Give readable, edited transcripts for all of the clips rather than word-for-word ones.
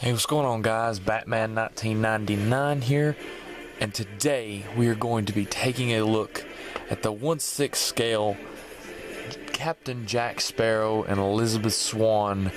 Hey, what's going on, guys? Batman 1999 here, and today we are going to be taking a look at the 1/6 scale Captain Jack Sparrow and Elizabeth Swann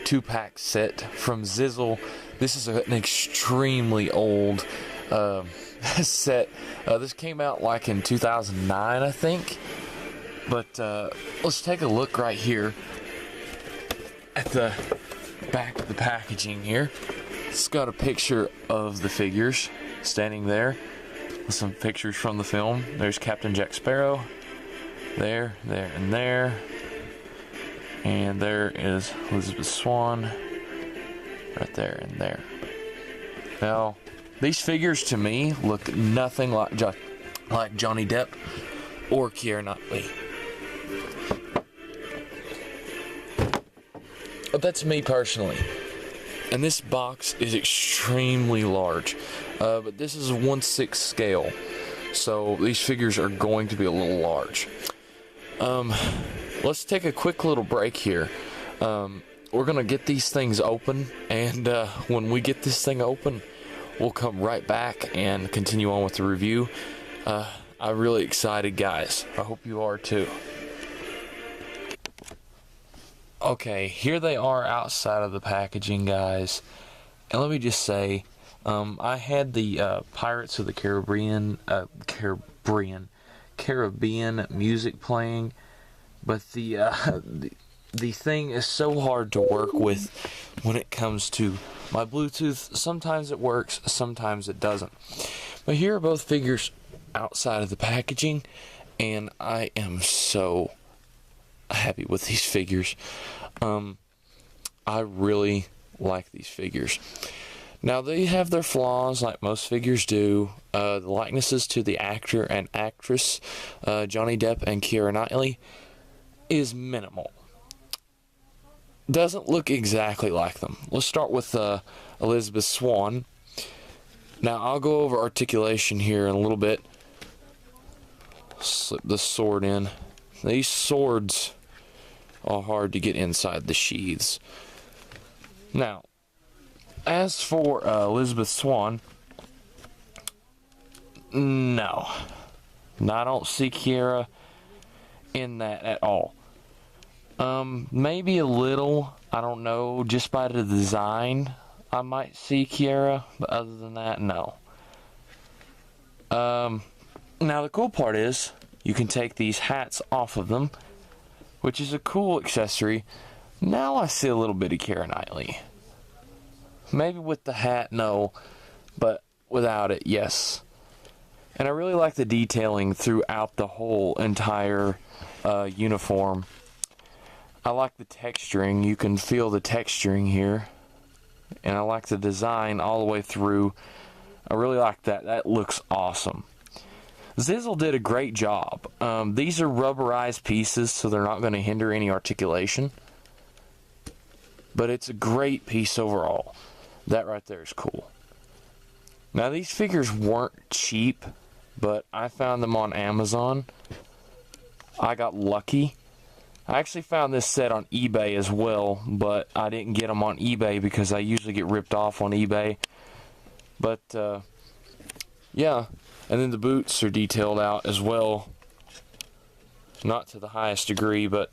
2-pack set from Zizzle. This is an extremely old set. This came out like in 2009, I think. But let's take a look right here at the back of the packaging here. It's got a picture of the figures standing there with some pictures from the film. There's Captain Jack Sparrow. There, and there. And there is Elizabeth Swann. Right there and there. Now, these figures to me look nothing like Johnny Depp or Keira Knightley. But that's me personally. And this box is extremely large. But this is a 1/6 scale. So these figures are going to be a little large. Let's take a quick little break here. We're going to get these things open. And when we get this thing open, we'll come right back and continue on with the review. I'm really excited, guys. I hope you are too. Okay, here they are outside of the packaging, guys. And let me just say, I had the Pirates of the Caribbean music playing, but the thing is so hard to work with when it comes to my Bluetooth. Sometimes it works, sometimes it doesn't. But here are both figures outside of the packaging, and I am so happy with these figures. I really like these figures. Now, they have their flaws like most figures do. The likenesses to the actor and actress, Johnny Depp and Keira Knightley, is minimal. Doesn't look exactly like them. Let's start with Elizabeth Swann. Now, I'll go over articulation here in a little bit. Slip the sword in. These swords are hard to get inside the sheaths. Now, as for Elizabeth Swann, no. I don't see Keira in that at all. Maybe a little, I don't know, just by the design, I might see Keira, but other than that, no. Now, the cool part is, you can take these hats off of them, which is a cool accessory. Now I see a little bit of Keira Knightley. Maybe with the hat, no, but without it, yes. And I really like the detailing throughout the whole entire uniform. I like the texturing. You can feel the texturing here. And I like the design all the way through. I really like that. That looks awesome. Zizzle did a great job. These are rubberized pieces, so they're not going to hinder any articulation. But it's a great piece overall. That right there is cool. Now, these figures weren't cheap, but I found them on Amazon. I got lucky. I actually found this set on eBay as well, but I didn't get them on eBay because I usually get ripped off on eBay. But, yeah. And then the boots are detailed out as well. Not to the highest degree, but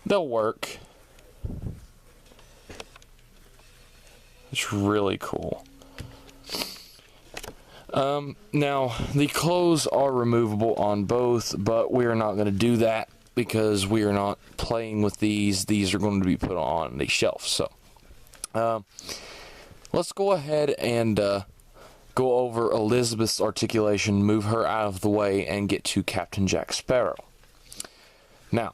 they'll work. It's really cool. Now, the clothes are removable on both, but we are not going to do that because we are not playing with these. These are going to be put on the shelf. So, let's go ahead and go over Elizabeth's articulation, move her out of the way, and get to Captain Jack Sparrow. Now,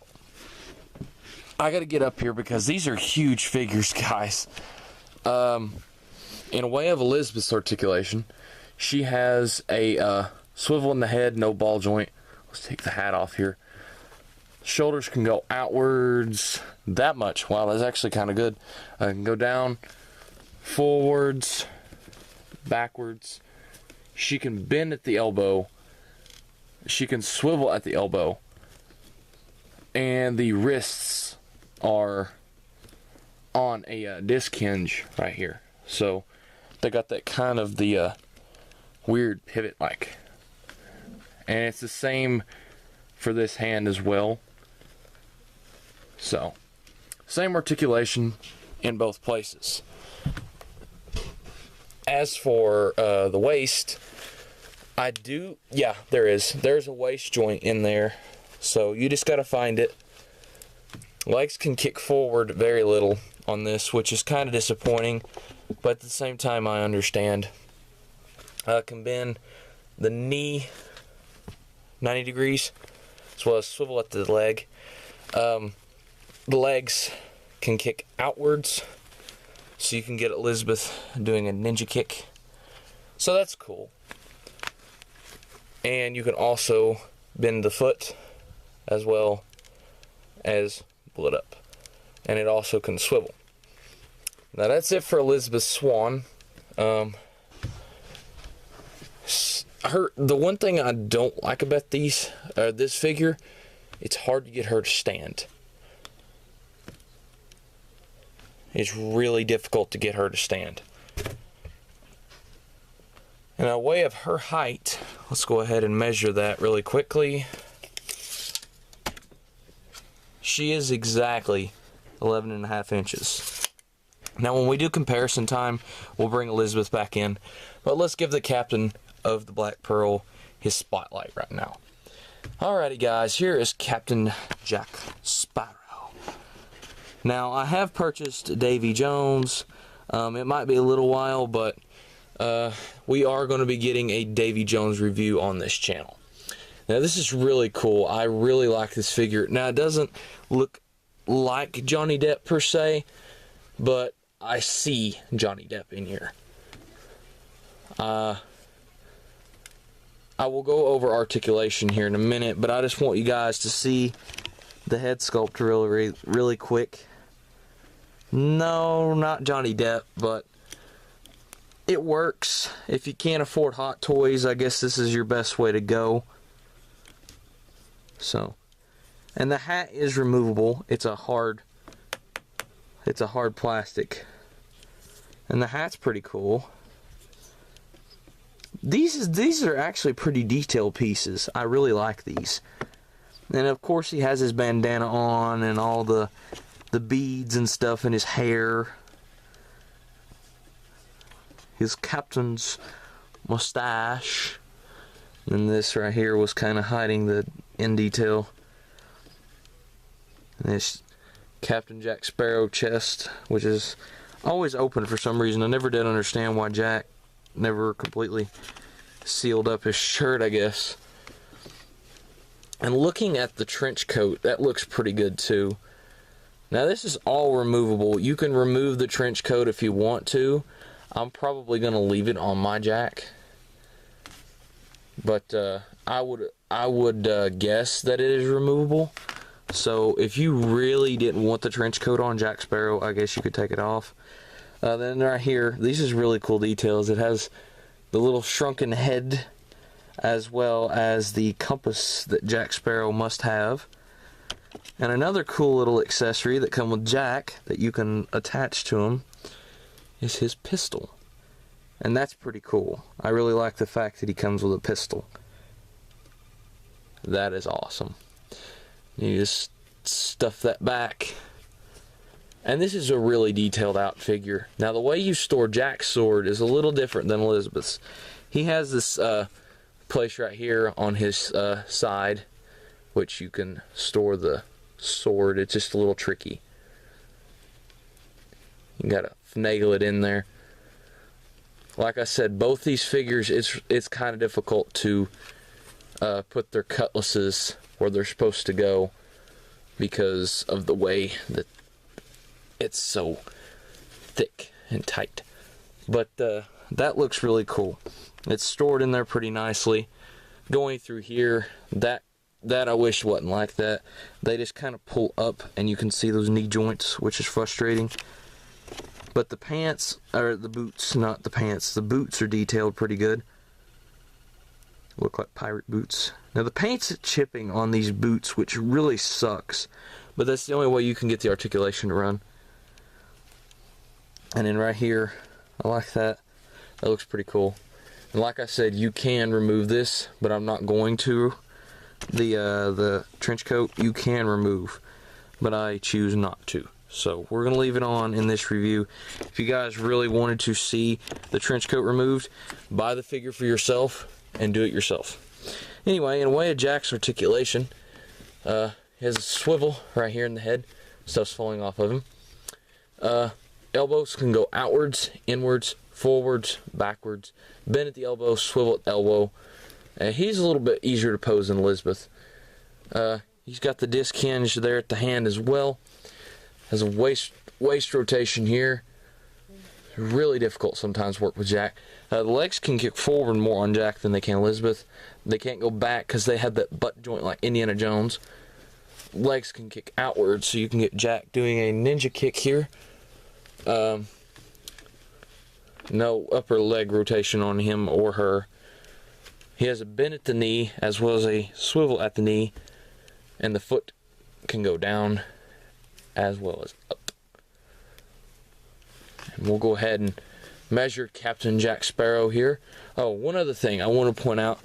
I gotta get up here because these are huge figures, guys. In a way of Elizabeth's articulation, she has a swivel in the head, no ball joint. Let's take the hat off here. Shoulders can go outwards that much. Wow, that's actually kind of good. I can go down, forwards, backwards. She can bend at the elbow. She can swivel at the elbow. And the wrists are on a disc hinge right here. So they got that kind of the weird pivot like. And it's the same for this hand as well. So, same articulation in both places. As for the waist, there's a waist joint in there. So you just gotta find it. Legs can kick forward very little on this, which is kind of disappointing, but at the same time I understand. Can bend the knee 90 degrees, as well as swivel at the leg. The legs can kick outwards, so you can get Elizabeth doing a ninja kick. So that's cool. And you can also bend the foot as well as pull it up. And it also can swivel. Now that's it for Elizabeth Swann. The one thing I don't like about this figure, it's hard to get her to stand. It's really difficult to get her to stand. And a way of her height, let's go ahead and measure that really quickly. She is exactly 11.5 inches. Now when we do comparison time, we'll bring Elizabeth back in. But let's give the captain of the Black Pearl his spotlight right now. Alrighty guys, here is Captain Jack Sparrow. Now I have purchased Davy Jones. It might be a little while, but we are going to be getting a Davy Jones review on this channel. Now this is really cool. I really like this figure. Now it doesn't look like Johnny Depp per se, but I see Johnny Depp in here. I will go over articulation here in a minute, but I just want you guys to see the head sculpt really quick. No, not Johnny Depp, but it works. If you can't afford Hot Toys, I guess this is your best way to go. So, and the hat is removable. It's a hard plastic. And the hat's pretty cool. These are actually pretty detailed pieces. I really like these. And of course he has his bandana on and all the beads and stuff in his hair. His captain's mustache. And this right here was kind of hiding the end detail. And this Captain Jack Sparrow chest, which is always open for some reason. I never did understand why Jack never completely sealed up his shirt, I guess. And looking at the trench coat, that looks pretty good too. Now this is all removable. You can remove the trench coat if you want to. I'm probably going to leave it on my Jack. But I would guess that it is removable. So if you really didn't want the trench coat on Jack Sparrow, I guess you could take it off. Then right here, these is really cool details. It has the little shrunken head, as well as the compass that Jack Sparrow must have. And another cool little accessory that comes with Jack that you can attach to him is his pistol. And that's pretty cool. I really like the fact that he comes with a pistol. That is awesome. You just stuff that back. And this is a really detailed out figure. Now the way you store Jack's sword is a little different than Elizabeth's. He has this place right here on his side, which you can store the sword. It's just a little tricky. You gotta finagle it in there. Like I said, both these figures, it's kind of difficult to put their cutlasses where they're supposed to go because of the way that it's so thick and tight. But that looks really cool. It's stored in there pretty nicely. Going through here, that I wish wasn't like that. They just kind of pull up and you can see those knee joints, which is frustrating. But the pants, or the boots, not the pants, the boots are detailed pretty good. Look like pirate boots. Now the paint's chipping on these boots, which really sucks. But that's the only way you can get the articulation to run. And then right here, I like that. That looks pretty cool. And like I said, you can remove this, but I'm not going to. The trench coat you can remove, but I choose not to. So we're going to leave it on in this review. If you guys really wanted to see the trench coat removed, buy the figure for yourself and do it yourself. Anyway, in a way of Jack's articulation, he has a swivel right here in the head. Stuff's falling off of him. Elbows can go outwards, inwards, forwards, backwards, bend at the elbow, swivel at the elbow. He's a little bit easier to pose than Elizabeth. He's got the disc hinge there at the hand as well. Has a waist rotation here. Really difficult sometimes to work with Jack. The legs can kick forward more on Jack than they can Elizabeth. They can't go back because they have that butt joint like Indiana Jones. Legs can kick outward, so you can get Jack doing a ninja kick here. No upper leg rotation on him or her. He has a bend at the knee as well as a swivel at the knee, and the foot can go down as well as up. And we'll go ahead and measure Captain Jack Sparrow here. Oh, one other thing I want to point out,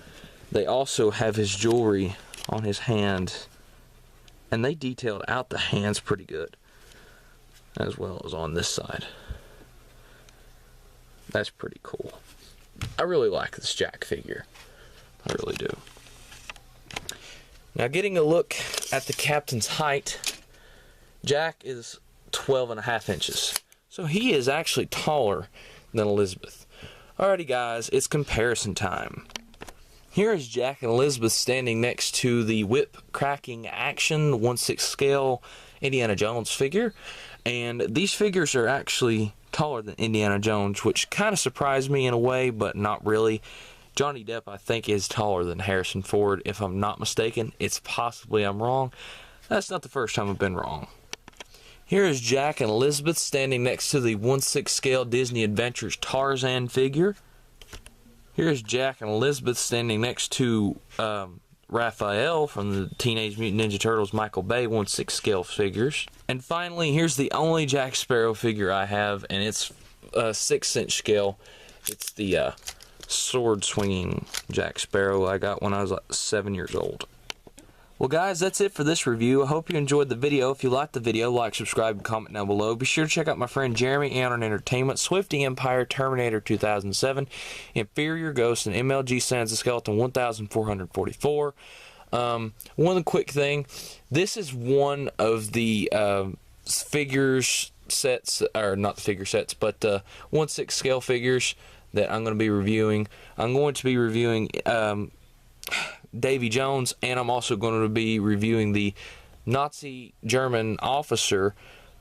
they also have his jewelry on his hand, and they detailed out the hands pretty good, as well as on this side. That's pretty cool. I really like this Jack figure. I really do. Now, getting a look at the captain's height, Jack is 12.5 inches. So he is actually taller than Elizabeth. Alrighty guys, it's comparison time. Here is Jack and Elizabeth standing next to the whip cracking action 1/6 scale Indiana Jones figure. And these figures are actually taller than Indiana Jones, which kind of surprised me in a way, but not really. Johnny Depp, I think, is taller than Harrison Ford, if I'm not mistaken. It's possibly I'm wrong. That's not the first time I've been wrong. Here is Jack and Elizabeth standing next to the 1/6 scale Disney Adventures Tarzan figure. Here's Jack and Elizabeth standing next to Raphael from the Teenage Mutant Ninja Turtles Michael Bay 1/6 scale figures. And finally, here's the only Jack Sparrow figure I have, and it's 6-inch scale. It's the sword swinging Jack Sparrow I got when I was like 7 years old. Well guys, that's it for this review. I hope you enjoyed the video. If you liked the video, like, subscribe, and comment down below. Be sure to check out my friend Jeremy, Anon Entertainment, Swifty Empire, Terminator 2007, Inferior Ghost, and MLG Sans the Skeleton 1444. One quick thing. This is one of the figures sets, or not the figure sets, but 1/6 scale figures that I'm going to be reviewing. I'm going to be reviewing Davy Jones, and I'm also going to be reviewing the Nazi German officer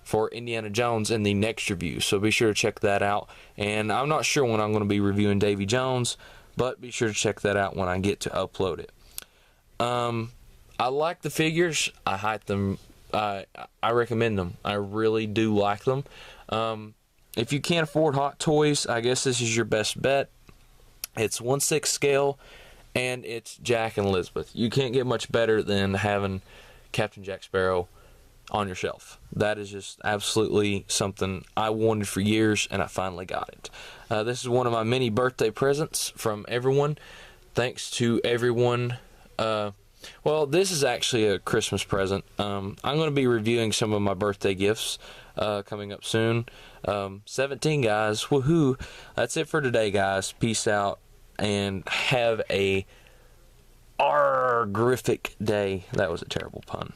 for Indiana Jones in the next review, so be sure to check that out. And I'm not sure when I'm going to be reviewing Davy Jones, but be sure to check that out when I get to upload it. I like the figures. I hype them. I recommend them. I really do like them. If you can't afford Hot Toys, I guess this is your best bet. It's 1/6 scale, and it's Jack and Elizabeth. You can't get much better than having Captain Jack Sparrow on your shelf. That is just absolutely something I wanted for years, and I finally got it. This is one of my many birthday presents from everyone. Thanks to everyone. Well, this is actually a Christmas present. I'm going to be reviewing some of my birthday gifts coming up soon. 17, guys. Woohoo. That's it for today, guys. Peace out. And have a horrific day. That was a terrible pun.